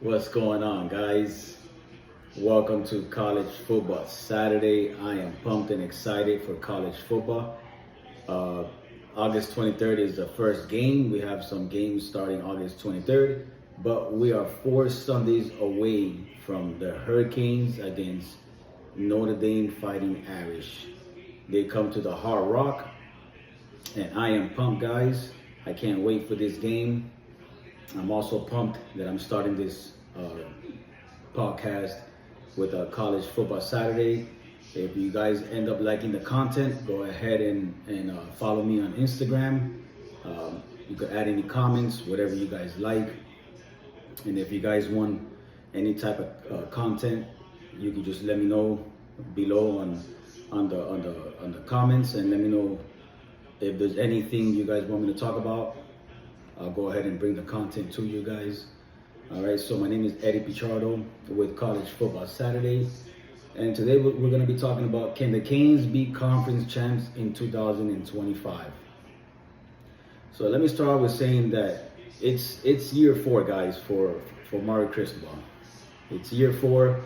What's going on, guys? Welcome to College Football Saturday. I am pumped and excited for college football. Uh, August 23rd is the first game. We have some games starting August 23rd, but we are 4 Sundays away from the Hurricanes against Notre Dame Fighting Irish. They come to the Hard Rock, and I am pumped, guys. I can't wait for this game. I'm also pumped that I'm starting this podcast with a College Football Saturday. If you guys end up liking the content, go ahead and follow me on Instagram. You can add any comments, whatever you guys like. And if you guys want any type of content, you can just let me know below on the comments, and let me know if there's anything you guys want me to talk about. I'll go ahead and bring the content to you guys. All right, so my name is Eddie Pichardo with College Football Saturday. And today we're going to be talking about, can the Canes be conference champs in 2025? So let me start with saying that it's year 4, guys, for Mario Cristobal. It's year 4.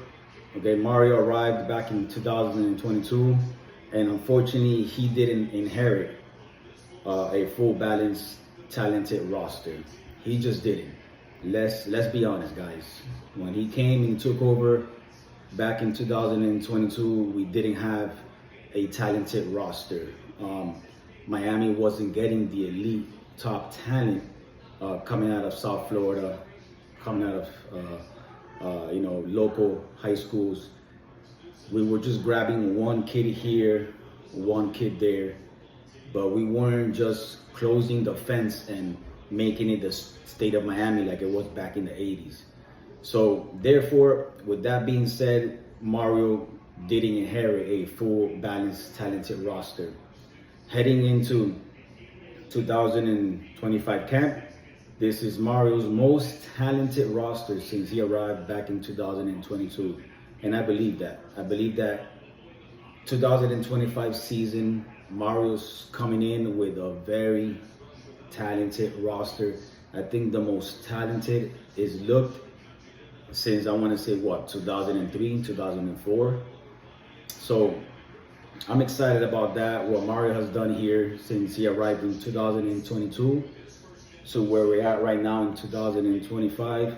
Okay, Mario arrived back in 2022, and unfortunately he didn't inherit a full balanced talented roster. He just didn't. Let's be honest, guys. When he came and took over back in 2022, we didn't have a talented roster. Miami wasn't getting the elite top talent coming out of South Florida, coming out of local high schools. We were just grabbing one kid here, one kid there, but we weren't just closing the fence and making it the state of Miami like it was back in the 80s. So therefore, with that being said, Mario didn't inherit a full, balanced, talented roster. Heading into 2025 camp, this is Mario's most talented roster since he arrived back in 2022. And I believe that. I believe that 2025 season, Mario's coming in with a very talented roster. I think the most talented is looked since, I want to say, 2003, 2004. So I'm excited about that, what Mario has done here since he arrived in 2022. So where we're at right now in 2025,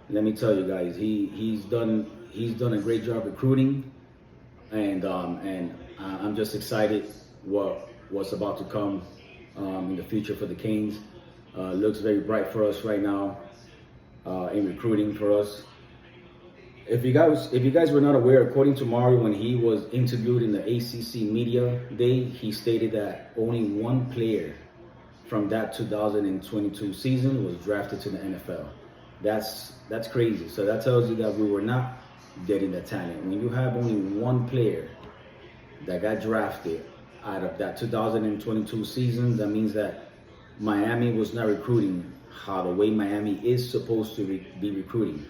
let me tell you guys, he's done a great job recruiting, and I'm just excited what's about to come in the future for the Canes. Looks very bright for us right now in recruiting for us. If you guys were not aware, according to Mario, when he was interviewed in the ACC media day, he stated that only one player from that 2022 season was drafted to the NFL. That's crazy. So that tells you that we were not getting the talent. When you have only one player that got drafted out of that 2022 season, that means that Miami was not recruiting how the way Miami is supposed to be recruiting.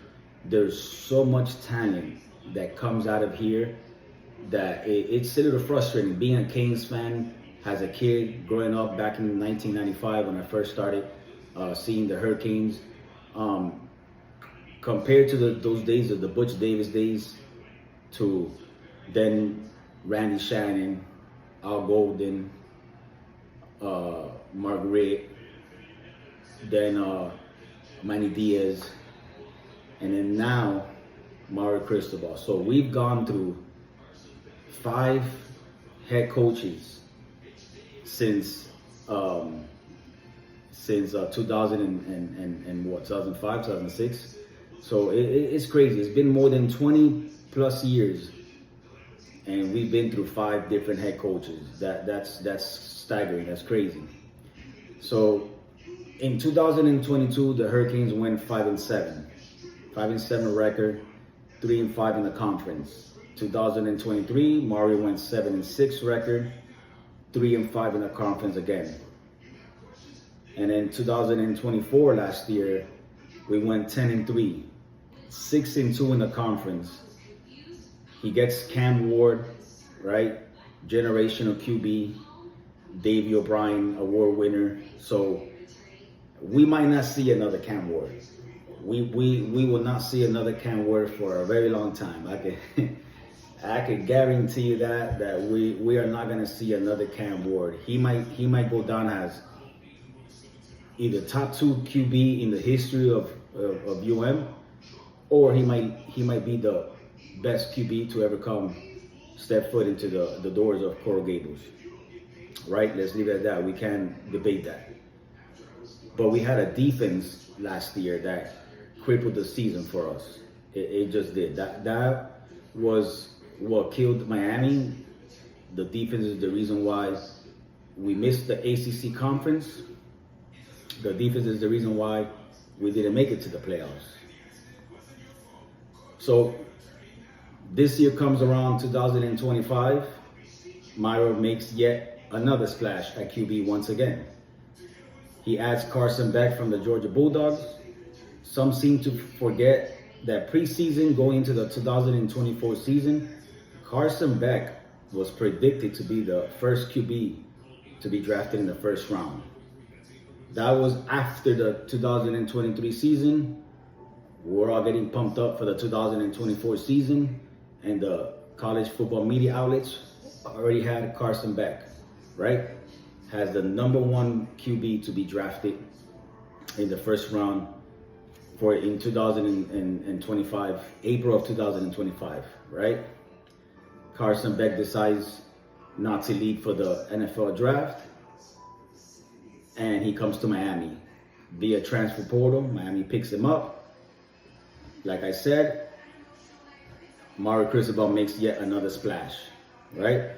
There's so much talent that comes out of here that it's a little frustrating. Being a Canes fan as a kid, growing up back in 1995 when I first started seeing the Hurricanes, compared to those days of the Butch Davis days, to then Randy Shannon, Al Golden, Margaret, then Manny Diaz, and then now Mario Cristobal. So we've gone through 5 head coaches since 2005, 2006. So it's crazy. It's been more than 20 plus years, and we've been through 5 different head coaches. That's staggering. That's crazy. So in 2022, the Hurricanes went 5-7 record, 3-5 in the conference. 2023, Mario went 7-6 record, 3-5 in the conference again. And then 2024, last year, we went 10-3, 6-2 in the conference. He gets Cam Ward, right? Generational QB, Davey O'Brien award winner. So we might not see another Cam Ward. we will not see another Cam Ward for a very long time. I could guarantee you that we are not gonna see another Cam Ward. He might go down as either top 2 QB in the history of UM, or he might be the best QB to ever step foot into the doors of Coral Gables. Right? Let's leave it at that. We can't debate that. But we had a defense last year that crippled the season for us. It just did. That was what killed Miami. The defense is the reason why we missed the ACC conference. The defense is the reason why we didn't make it to the playoffs. So this year comes around, 2025. Myro makes yet another splash at QB once again. He adds Carson Beck from the Georgia Bulldogs. Some seem to forget that preseason going into the 2024 season, Carson Beck was predicted to be the first QB to be drafted in the first round. That was after the 2023 season. We're all getting pumped up for the 2024 season, and the college football media outlets already had Carson Beck, right? Has the number 1 QB to be drafted in the first round in 2025, April of 2025, right? Carson Beck decides not to leave for the NFL draft, and he comes to Miami via transfer portal. Miami picks him up. Like I said, Mario Cristobal makes yet another splash, right?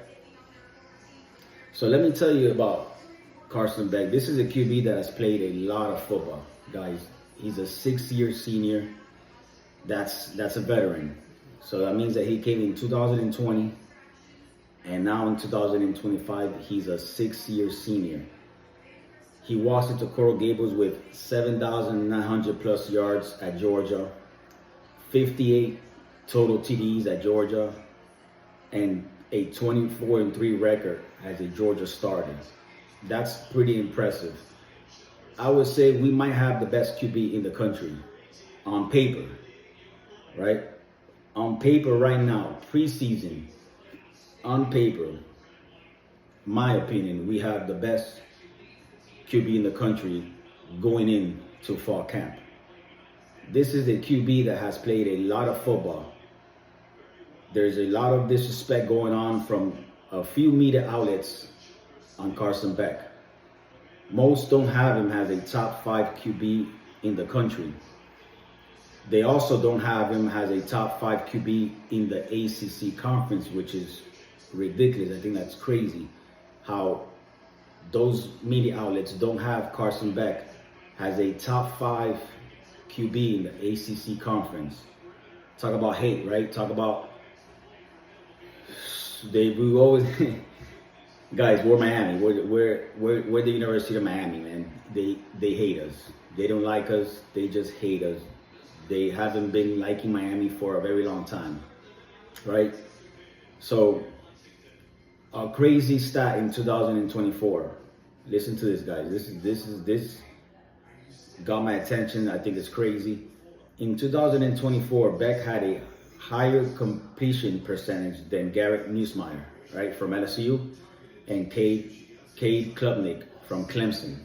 So let me tell you about Carson Beck. This is a QB that has played a lot of football, guys. He's a 6-year senior. That's a veteran. So that means that he came in 2020, and now in 2025, he's a 6-year senior. He walks into Coral Gables with 7,900 plus yards at Georgia, 58 total TDs at Georgia, and a 24-3 record as a Georgia starter. That's pretty impressive. I would say we might have the best QB in the country on paper, right? On paper right now, preseason, on paper, my opinion, we have the best QB in the country going into fall camp. This is a QB that has played a lot of football. There's a lot of disrespect going on from a few media outlets on Carson Beck. Most don't have him as a top 5 QB in the country. They also don't have him as a top 5 QB in the ACC conference, which is ridiculous. I think that's crazy how those media outlets don't have Carson Beck as a top 5 QB in the ACC conference. Talk about hate, right? Talk about we always guys, we're Miami. We're the University of Miami, man. They hate us. They don't like us. They just hate us. They haven't been liking Miami for a very long time, right? So, a crazy stat in 2024. Listen to this, guys. This got my attention. I think it's crazy. In 2024, Beck had a higher completion percentage than Garrett Nussmeier, right, from LSU, and Cade Klubnik from Clemson.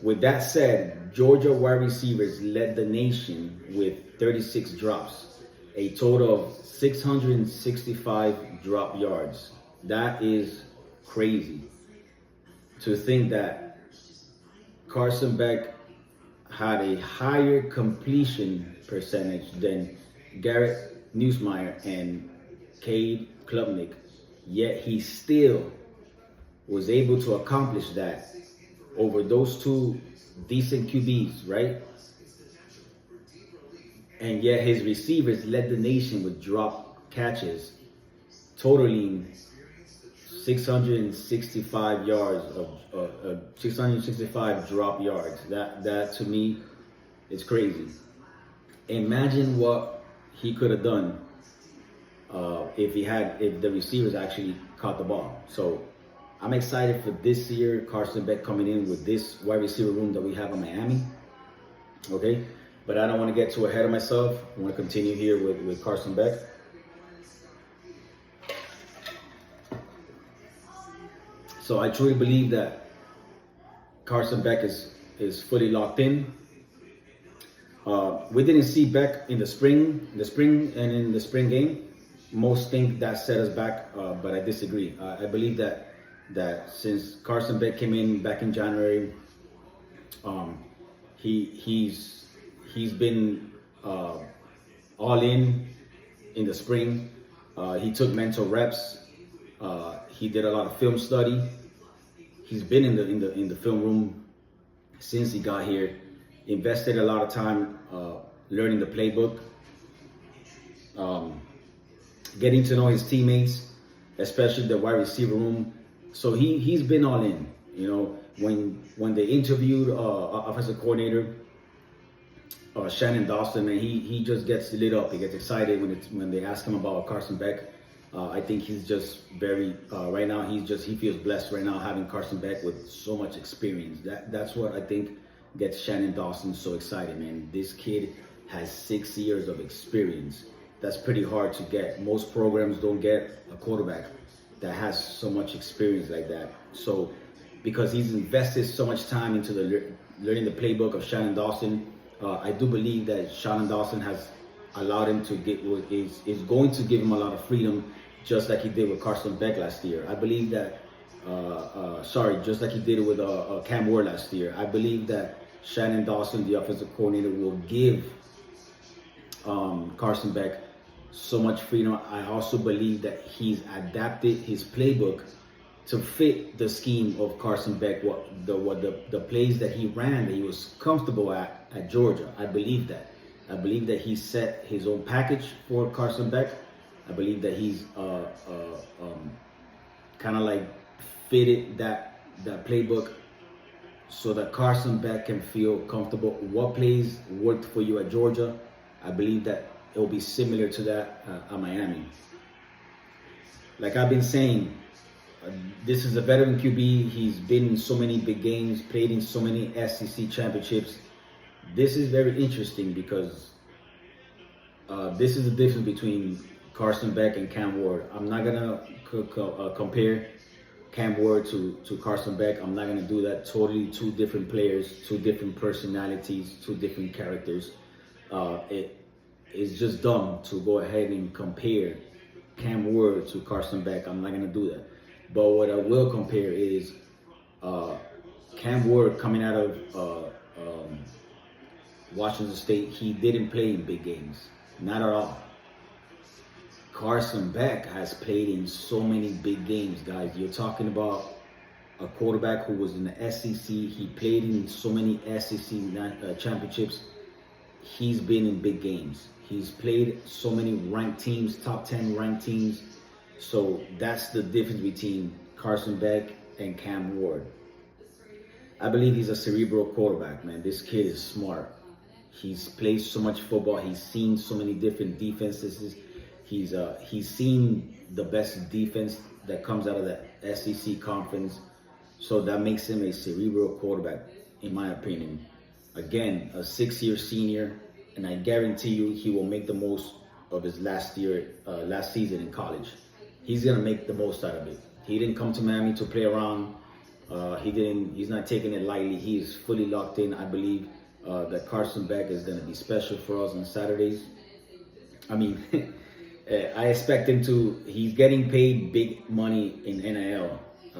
With that said, Georgia wide receivers led the nation with 36 drops, a total of 665 drop yards. That is crazy to think that Carson Beck had a higher completion percentage than Garrett Nussmeier and Cade Klubnik, yet he still was able to accomplish that over those two decent QBs, right? And yet his receivers led the nation with drop catches, totaling 665 yards of 665 drop yards. That to me is crazy. Imagine what he could have done if the receivers actually caught the ball. So I'm excited for this year, Carson Beck coming in with this wide receiver room that we have in Miami. Okay, But I don't want to get too ahead of myself. I want to continue here with Carson Beck. So I truly believe that Carson Beck is fully locked in. We didn't see Beck in the spring and in the spring game. Most think that set us back, but I disagree. I believe that since Carson Beck came in back in January, he's been all in the spring. He took mental reps. He did a lot of film study. He's been in the film room since he got here. Invested a lot of time learning the playbook, getting to know his teammates, especially the wide receiver room. So he's been all in. You know, when they interviewed offensive coordinator Shannon Dawson, and he just gets lit up. He gets excited when they ask him about Carson Beck. I think he's just very right now. He feels blessed right now having Carson Beck with so much experience. That's what I think gets Shannon Dawson so excited, man. This kid has 6 years of experience. That's pretty hard to get. Most programs don't get a quarterback that has so much experience like that. So because he's invested so much time into learning the playbook of Shannon Dawson, I do believe that Shannon Dawson has allowed him to is going to give him a lot of freedom, just like he did with Carson Beck last year. I believe that, just like he did it with Cam Ward last year. I believe that Shannon Dawson, the offensive coordinator, will give Carson Beck so much freedom. I also believe that he's adapted his playbook to fit the scheme of Carson Beck, the plays that he ran, that he was comfortable at Georgia. I believe that. I believe that he set his own package for Carson Beck. I believe that he's kind of like fitted that playbook so that Carson Beck can feel comfortable. What plays worked for you at Georgia, I believe that it will be similar to that at Miami. Like I've been saying, this is a veteran QB. He's been in so many big games, played in so many SEC championships. This is very interesting because this is the difference between Carson Beck and Cam Ward. I'm not gonna compare Cam Ward to Carson Beck. I'm not gonna do that. Totally two different players, two different personalities, two different characters. It's just dumb to go ahead and compare Cam Ward to Carson Beck. I'm not gonna do that. But what I will compare is Cam Ward coming out of Washington State. He didn't play in big games, not at all. Carson Beck has played in so many big games, guys. You're talking about a quarterback who was in the SEC. He played in so many SEC championships. He's been in big games. He's played so many ranked teams, top 10 ranked teams. So that's the difference between Carson Beck and Cam Ward. I believe he's a cerebral quarterback, man. This kid is smart. He's played so much football. He's seen so many different defenses. He's seen the best defense that comes out of the SEC conference. So that makes him a cerebral quarterback, in my opinion. Again, a 6-year senior, and I guarantee you he will make the most of his last season in college. He's gonna make the most out of it. He didn't come to Miami to play around. He's not taking it lightly. He is fully locked in. I believe that Carson Beck is gonna be special for us on Saturdays. I mean, I expect him to. He's getting paid big money in NIL,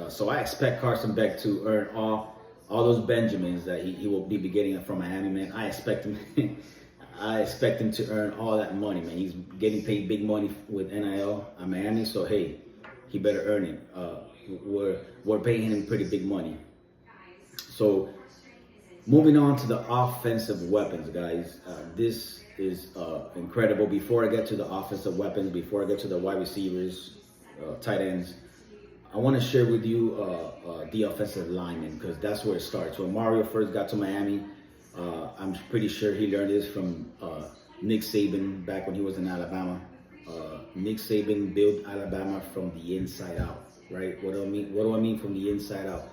so I expect Carson Beck to earn all those Benjamins that he will be getting from Miami, man. I expect him. I expect him to earn all that money, man. He's getting paid big money with NIL at Miami, so hey, he better earn it. We're paying him pretty big money. So moving on to the offensive weapons, guys. This is incredible. Before I get to the offensive weapons, before I get to the wide receivers, tight ends, I want to share with you the offensive linemen, because that's where it starts. When Mario first got to Miami, I'm pretty sure he learned this from Nick Saban back when he was in Alabama. Nick Saban built Alabama from the inside out, right? What do I mean from the inside out?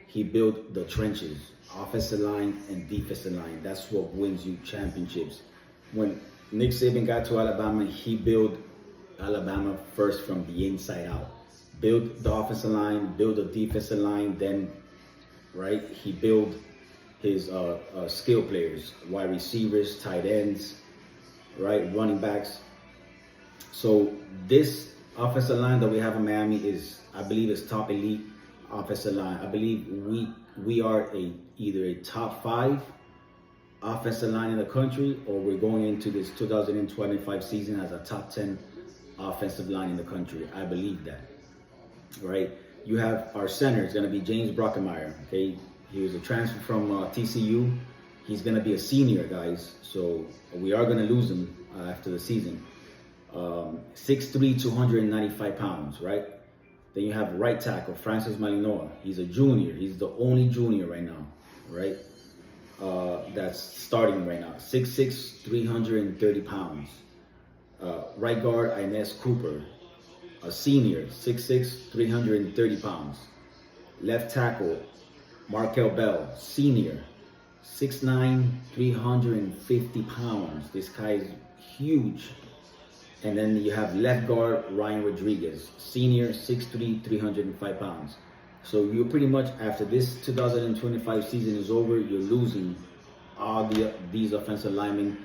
he built the trenches, offensive line and defensive line. That's what wins you championships. When Nick Saban got to Alabama, he built Alabama first from the inside out. Build the offensive line, build the defensive line, then, right, he built his skill players, wide receivers, tight ends, right, running backs. So this offensive line that we have in Miami is, I believe, is top elite offensive line. I believe we are either a top 5 offensive line in the country, or we're going into this 2025 season as a top 10 offensive line in the country. I believe that, right? You have our center, it's going to be James Brockemeyer, okay? He was a transfer from TCU. He's going to be a senior, guys, so we are going to lose him after the season. 6'3", 295 pounds, right? Then you have right tackle, Francis Malinois. He's a junior. He's the only junior right now, right? That's starting right now. 6'6", 330 pounds. Right guard, Inez Cooper, a senior, 6'6", 330 pounds. Left tackle, Markel Bell, senior, 6'9", 350 pounds. This guy is huge. And then you have left guard, Ryan Rodriguez, senior, 6'3", 305 pounds. So you're pretty much, after this 2025 season is over, you're losing all these offensive linemen.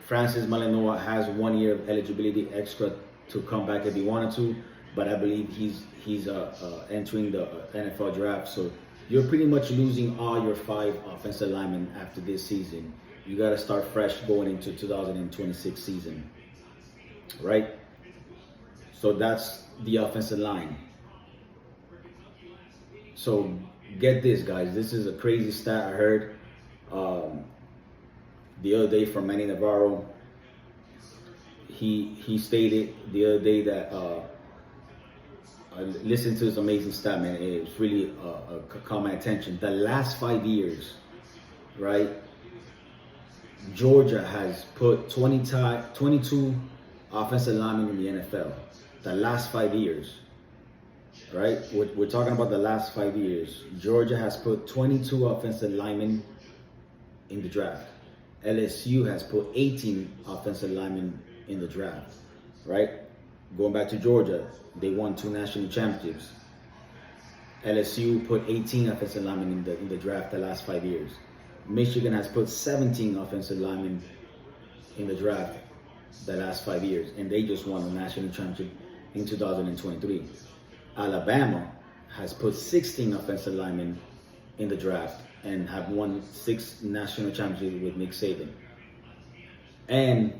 Francis Malinois has 1 year of eligibility extra to come back if he wanted to, but I believe he's entering the NFL draft. So you're pretty much losing all your 5 offensive linemen after this season. You got to start fresh going into 2026 season, right? So that's the offensive line. So get this, guys. This is a crazy stat I heard the other day from Manny Navarro. He stated the other day that I listened to this amazing stat, man. It's really caught my attention. The last 5 years, right? Georgia has put 22 offensive linemen in the NFL. The last 5 years, right? We're talking about the last 5 years. Georgia has put 22 offensive linemen in the draft. LSU has put 18 offensive linemen in the draft, right? Going back to Georgia, they won 2 national championships. LSU put 18 offensive linemen in the draft the last 5 years. Michigan has put 17 offensive linemen in the draft the last 5 years, and they just won the national championship in 2023. Alabama has put 16 offensive linemen in the draft and have won 6 national championships with Nick Saban. And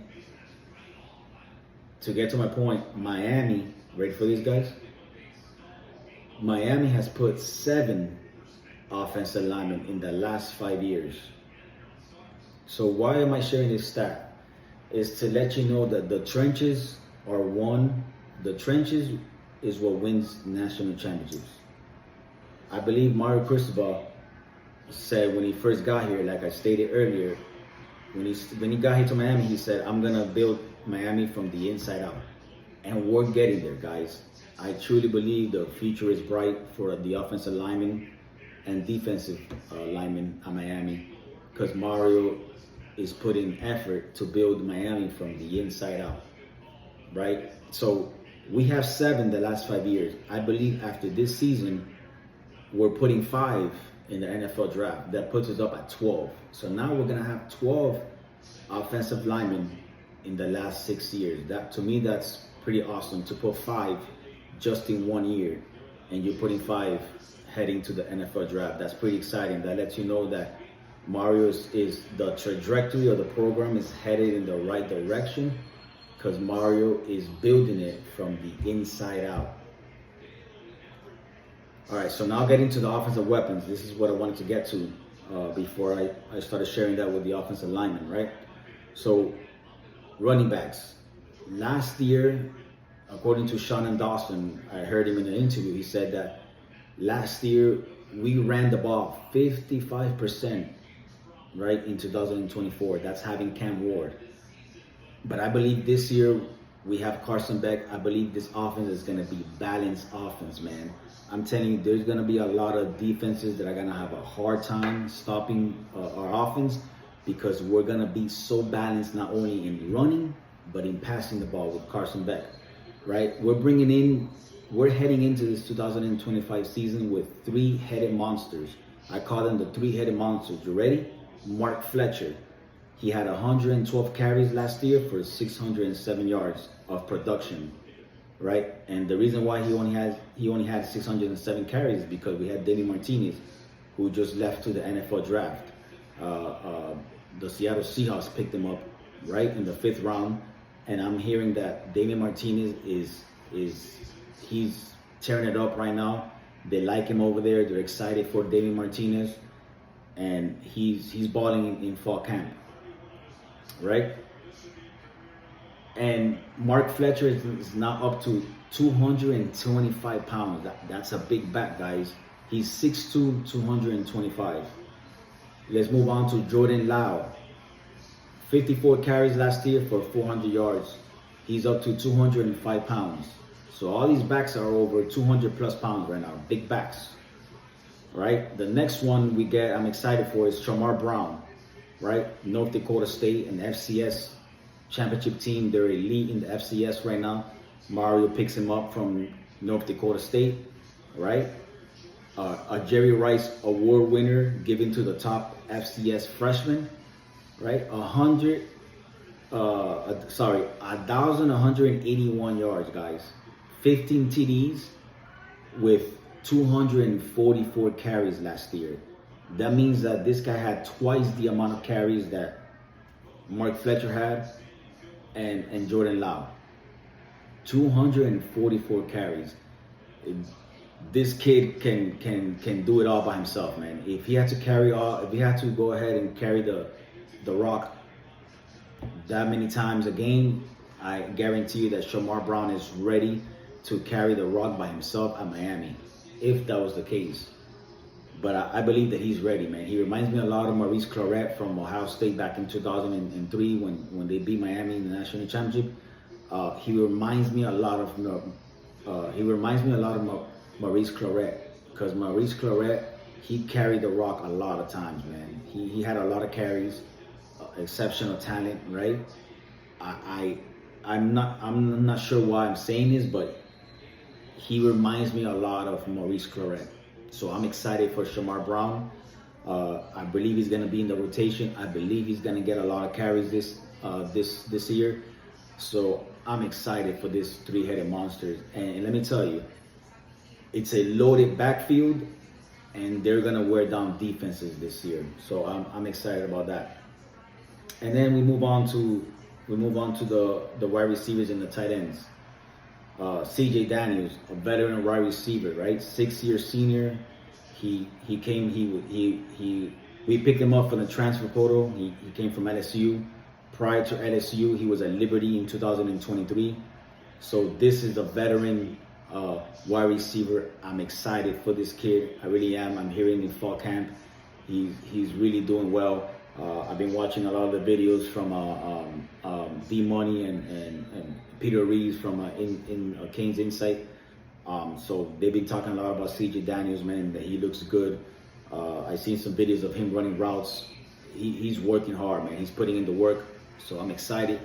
to get to my point, Miami, ready for these guys? Miami has put 7 offensive linemen in the last 5 years. So why am I sharing this stat? Is to let you know that the trenches are won. The trenches is what wins national championships. I believe Mario Cristobal said when he first got here, like I stated earlier, when he got here to Miami, he said, I'm gonna build Miami from the inside out. And we're getting there, guys. I truly believe the future is bright for the offensive linemen and defensive linemen at Miami, because Mario is putting effort to build Miami from the inside out, right? So we have 7 the last 5 years. I believe after this season, we're putting 5 in the NFL draft. That puts us up at 12. So now we're gonna have 12 offensive linemen in the last 6 years. That, to me, that's pretty awesome to put 5 just in 1 year, and you're putting 5 heading to the NFL draft. That's pretty exciting. That lets you know that Mario is the trajectory of the program is headed in the right direction, because Mario is building it from the inside out. All right, so now getting to the offensive weapons. This is what I wanted to get to before I started sharing that with the offensive linemen, right? So running backs. Last year, according to Shannon Dawson, I heard him in an interview, he said that last year we ran the ball 55%, right, in 2024. That's having Cam Ward. But I believe this year We have Carson Beck. I believe this offense is going to be balanced offense, man. I'm telling you, there's going to be a lot of defenses that are going to have a hard time stopping our offense, because we're going to be so balanced, not only in running, but in passing the ball with Carson Beck, right? We're heading into this 2025 season with three-headed monsters. I call them the three-headed monsters. You ready? Mark Fletcher. He had 112 carries last year for 607 yards of production, right? And the reason why he only had 607 carries is because we had Damian Martinez, who just left to the NFL draft. The Seattle Seahawks picked him up right in the 5th round, and I'm hearing that Damian Martinez he's tearing it up right now. They like him over there. They're excited for Damian Martinez, and he's balling in fall camp, right? And Mark Fletcher is now up to 225 pounds. That's a big back, guys. He's 6'2", 225. Let's move on to Jordan Lau. 54 carries last year for 400 yards. He's up to 205 pounds. So all these backs are over 200 plus pounds right now. Big backs, right? The next one I'm excited for is Shamar Brown, right? North Dakota State and FCS championship team. They're elite in the FCS right now. Mario picks him up from North Dakota State, right? A Jerry Rice Award winner given to the top FCS freshman, right? 1,181 yards, guys. 15 TDs with 244 carries last year. That means that this guy had twice the amount of carries that Mark Fletcher had and Jordan Lau. 244 carries. This kid can do it all by himself, man. If he had to go ahead and carry the rock that many times a game, I guarantee you that Shamar Brown is ready to carry the rock by himself at Miami, if that was the case. But I believe that he's ready, man. He reminds me a lot of Maurice Claret from Ohio State back in 2003 when they beat Miami in the national championship. He reminds me a lot of Maurice Claret, because Maurice Claret, he carried the rock a lot of times, man. He had a lot of carries, exceptional talent, right? I'm not sure why I'm saying this, but he reminds me a lot of Maurice Claret. So I'm excited for Shamar Brown. I believe he's going to be in the rotation. I believe he's going to get a lot of carries this year. So I'm excited for this three-headed monster. And let me tell you, it's a loaded backfield, and they're going to wear down defenses this year. So I'm excited about that. And then we move on to the wide receivers and the tight ends. CJ Daniels, a veteran wide receiver, right? 6-year senior. We picked him up from the transfer portal. He came from LSU. Prior to LSU, he was at Liberty in 2023. So this is a veteran wide receiver. I'm excited for this kid. I really am. I'm hearing in fall camp, he's really doing well. I've been watching a lot of the videos from D Money and Peter Reeves from in Kane's Insight. So they've been talking a lot about CJ Daniels, man, that he looks good. I've seen some videos of him running routes. He's working hard, man. He's putting in the work. So I'm excited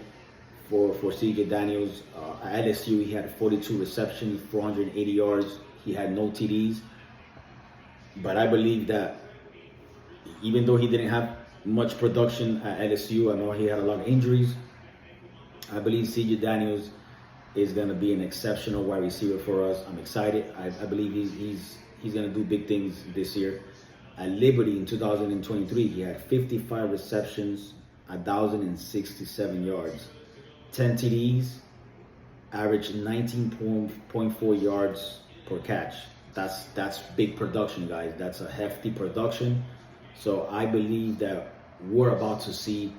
for CJ Daniels. At LSU, he had 42 receptions, 480 yards. He had no TDs. But I believe that even though he didn't have much production at LSU, I know he had a lot of injuries, I believe CJ Daniels is going to be an exceptional wide receiver for us. I'm excited. I believe he's going to do big things this year. At Liberty in 2023, he had 55 receptions, 1,067 yards, 10 TDs, averaged 19.4 yards per catch. That's big production, guys. That's a hefty production. So I believe that we're about to see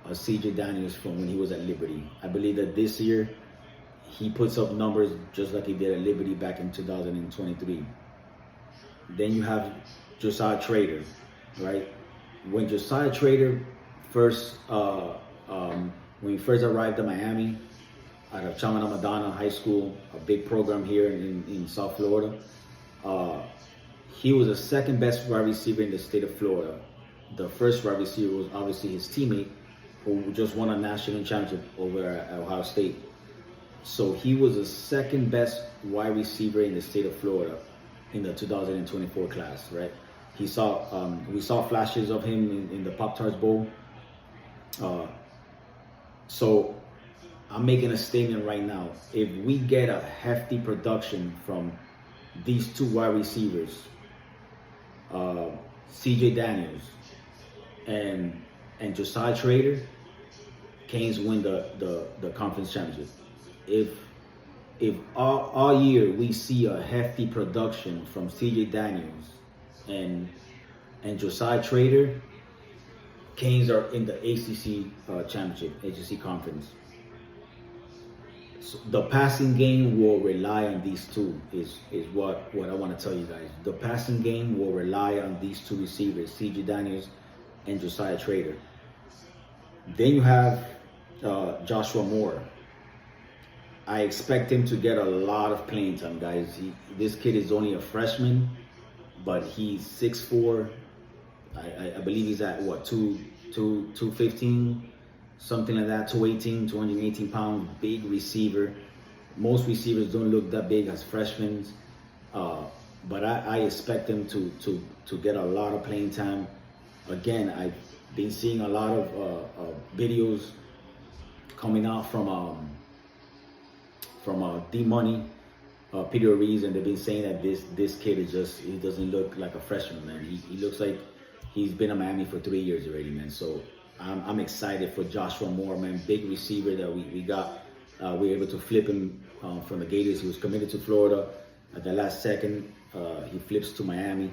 a CJ Daniels from when he was at Liberty. I believe that this year he puts up numbers just like he did at Liberty back in 2023. Then you have Josiah Trader, right? When Josiah Trader when he first arrived at Miami, out of Chaminade High School, a big program here in South Florida. He was the second best wide receiver in the state of Florida. The first wide receiver was obviously his teammate, who just won a national championship over at Ohio State. So he was the second best wide receiver in the state of Florida in the 2024 class, right? We saw flashes of him in the Pop-Tarts Bowl. So I'm making a statement right now. If we get a hefty production from these two wide receivers, CJ Daniels and Josiah Trader, Canes win the conference championship. If all year we see a hefty production from CJ Daniels and Josiah Trader, Canes are in the ACC championship, ACC conference. So the passing game will rely on these two, is what I want to tell you guys. The passing game will rely on these two receivers, CJ Daniels and Josiah Trader. Then you have Joshua Moore. I expect him to get a lot of playing time, guys. This kid is only a freshman, but he's 6'4". I believe he's at what, 215, something like that, 218 pounds, big receiver. Most receivers don't look that big as freshmen, but I expect him to get a lot of playing time. Again, I've been seeing a lot of videos coming out from D-Money, Peter Reeves, and they've been saying that this kid he doesn't look like a freshman, man. He looks like he's been in Miami for 3 years already, man. So I'm excited for Joshua Moore, man. Big receiver that we got. We were able to flip him from the Gators. He was committed to Florida. At the last second, he flips to Miami.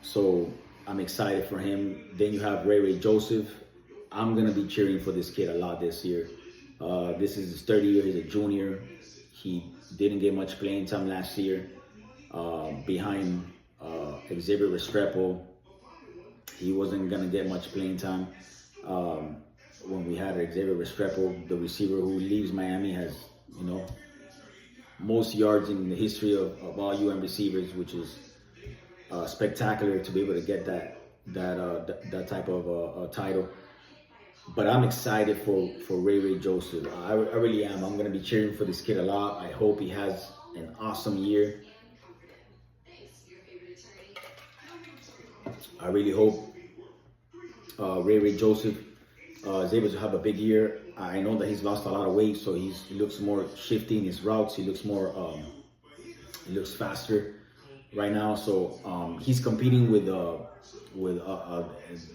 So I'm excited for him. Then you have Ray Joseph. I'm going to be cheering for this kid a lot this year. This is his third year. He's a junior. He didn't get much playing time last year. Behind Xavier Restrepo, he wasn't going to get much playing time. When we had Xavier Restrepo, the receiver who leaves Miami, has, most yards in the history of all UM receivers, which is spectacular to be able to get that type of title. But I'm excited for Ray Joseph. I really am. I'm going to be cheering for this kid a lot. I hope he has an awesome year. I really hope Ray Joseph is able to have a big year. I know that he's lost a lot of weight, so he looks more shifty in his routes. He looks more, he looks faster right now. So he's competing with the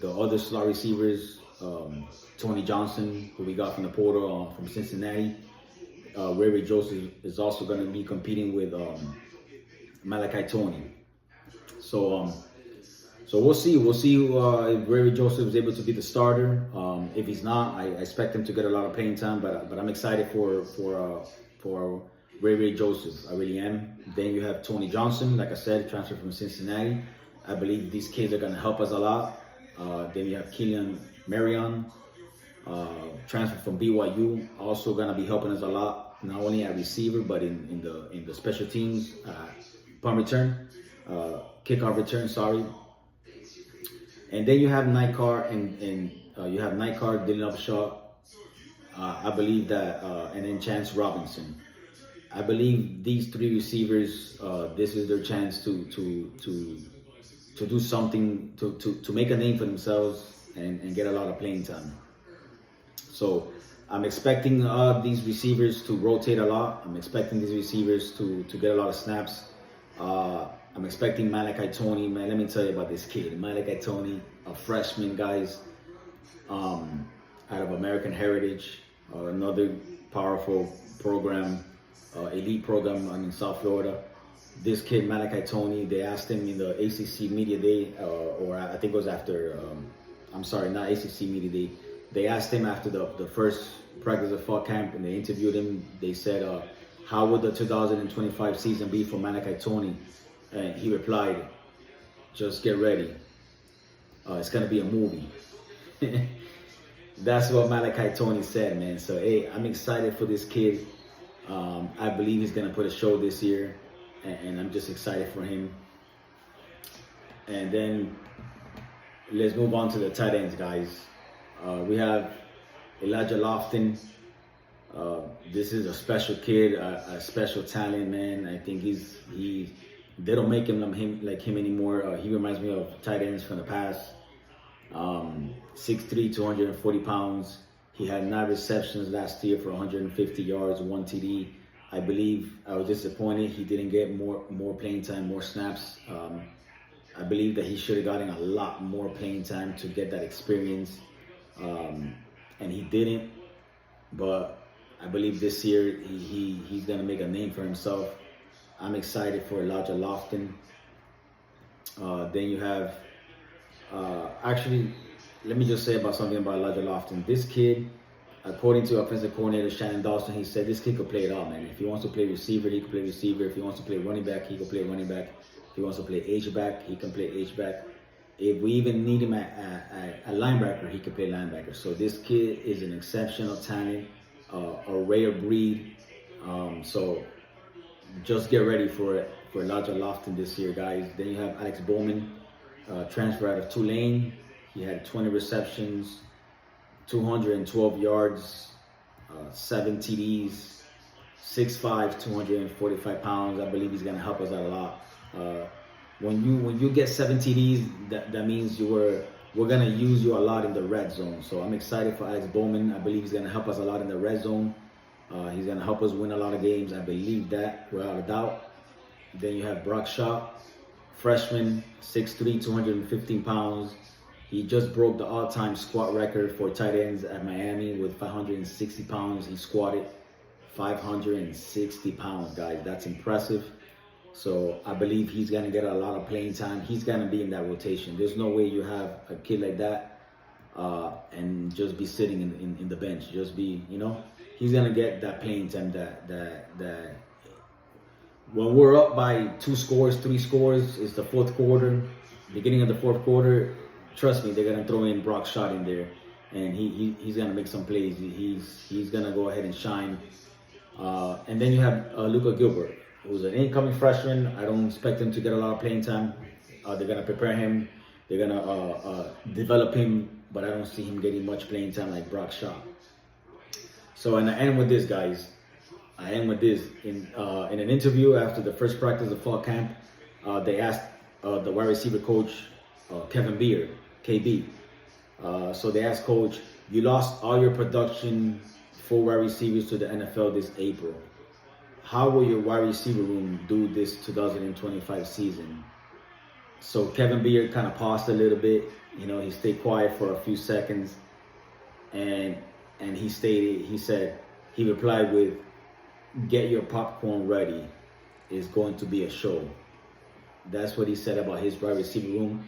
other slot receivers. Tony Johnson, who we got from the portal from Cincinnati. Ray Joseph is also going to be competing with Malachi Tony. So we'll see. We'll see if Ray Joseph is able to be the starter. If he's not, I expect him to get a lot of playing time. But I'm excited for Ray Joseph. I really am. Then you have Tony Johnson, like I said, transferred from Cincinnati. I believe these kids are going to help us a lot. Then you have Killian Marion, transferred from BYU, also gonna be helping us a lot, not only at receiver but in the special teams, punt return, kickoff return. Sorry. And then you have Nightcar and you have Nightcar, Dylan Upshaw, I believe that, and then Chance Robinson. I believe these three receivers, this is their chance to do something, to make a name for themselves and get a lot of playing time. So I'm expecting these receivers to rotate a lot. I'm expecting these receivers to get a lot of snaps. I'm expecting Malachi Tony, man. Let me tell you about this kid, Malachi Tony, a freshman, guys, out of American Heritage, another powerful program, elite program in South Florida. This kid, Malachi Tony, they asked him in the ACC Media Day, or I think it was after, I'm sorry, not ACC Media Day. They asked him after the first practice of fall camp, and they interviewed him. They said, how would the 2025 season be for Malachi Tony? And he replied, just get ready. It's going to be a movie. That's what Malachi Tony said, man. So, hey, I'm excited for this kid. I believe he's gonna put a show this year, and I'm just excited for him. And then let's move on to the tight ends, guys. We have Elijah Lofton. This is a special kid, a special talent, man. I think they don't make him like him anymore. He reminds me of tight ends from the past. 6'3", 240 pounds. He had 9 receptions last year for 150 yards, 1 TD. I believe I was disappointed he didn't get more playing time, more snaps. I believe that he should have gotten a lot more playing time to get that experience, and he didn't. But I believe this year he's gonna make a name for himself. I'm excited for Elijah Lofton. Then you have, actually, let me just say something about Elijah Lofton. This kid, according to offensive coordinator Shannon Dawson, he said this kid could play it all, man. If he wants to play receiver, he can play receiver. If he wants to play running back, he can play running back. If he wants to play H-back, he can play H-back. If we even need him at linebacker, he can play linebacker. So this kid is an exceptional talent, a rare breed. So just get ready for Elijah Lofton this year, guys. Then you have Alex Bowman, transfer out of Tulane. He had 20 receptions, 212 yards, 7 TDs, 6'5", 245 pounds. I believe he's gonna help us out a lot. When you get 7 TDs, that means we're gonna use you a lot in the red zone. So I'm excited for Alex Bowman. I believe he's gonna help us a lot in the red zone. He's gonna help us win a lot of games. I believe that without a doubt. Then you have Brock Shaw, freshman, 6'3", 215 pounds. He just broke the all-time squat record for tight ends at Miami with 560 pounds. He squatted 560 pounds, guys. That's impressive. So I believe he's going to get a lot of playing time. He's going to be in that rotation. There's no way you have a kid like that and just be sitting in the bench. Just be, he's going to get that playing time that when we're up by 2 scores, 3 scores, it's the fourth quarter, beginning of the fourth quarter. Trust me, they're going to throw in Brock Shaw in there, and he's going to make some plays. He's going to go ahead and shine. And then you have Luka Gilbert, who's an incoming freshman. I don't expect him to get a lot of playing time. They're going to prepare him. They're going to develop him, but I don't see him getting much playing time like Brock Shaw. So, and I end with this, guys. In an interview after the first practice of fall camp, they asked the wide receiver coach, Kevin Beard, KB. So they asked Coach, you lost all your production for wide receivers to the NFL this April. How will your wide receiver room do this 2025 season? So Kevin Beard kind of paused a little bit. He stayed quiet for a few seconds, and he replied with, get your popcorn ready. It's going to be a show. That's what he said about his wide receiver room.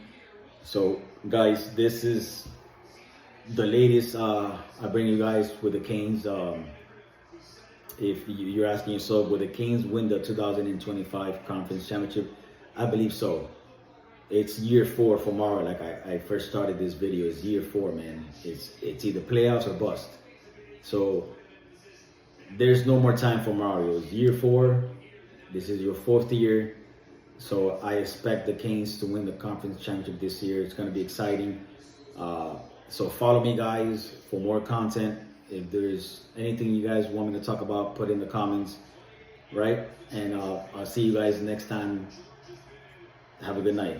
So guys, this is the latest I bring you guys with the Canes. If you're asking yourself, will the Canes win the 2025 conference championship? I believe so. It's year 4 for Mario. Like I first started this video, it's year 4, man. It's either playoffs or bust. So there's no more time for Mario. It's year 4. This is your 4th year. So I expect the Canes to win the conference championship this year. It's going to be exciting. So follow me, guys, for more content. If there's anything you guys want me to talk about, put in the comments, right? And I'll see you guys next time. Have a good night.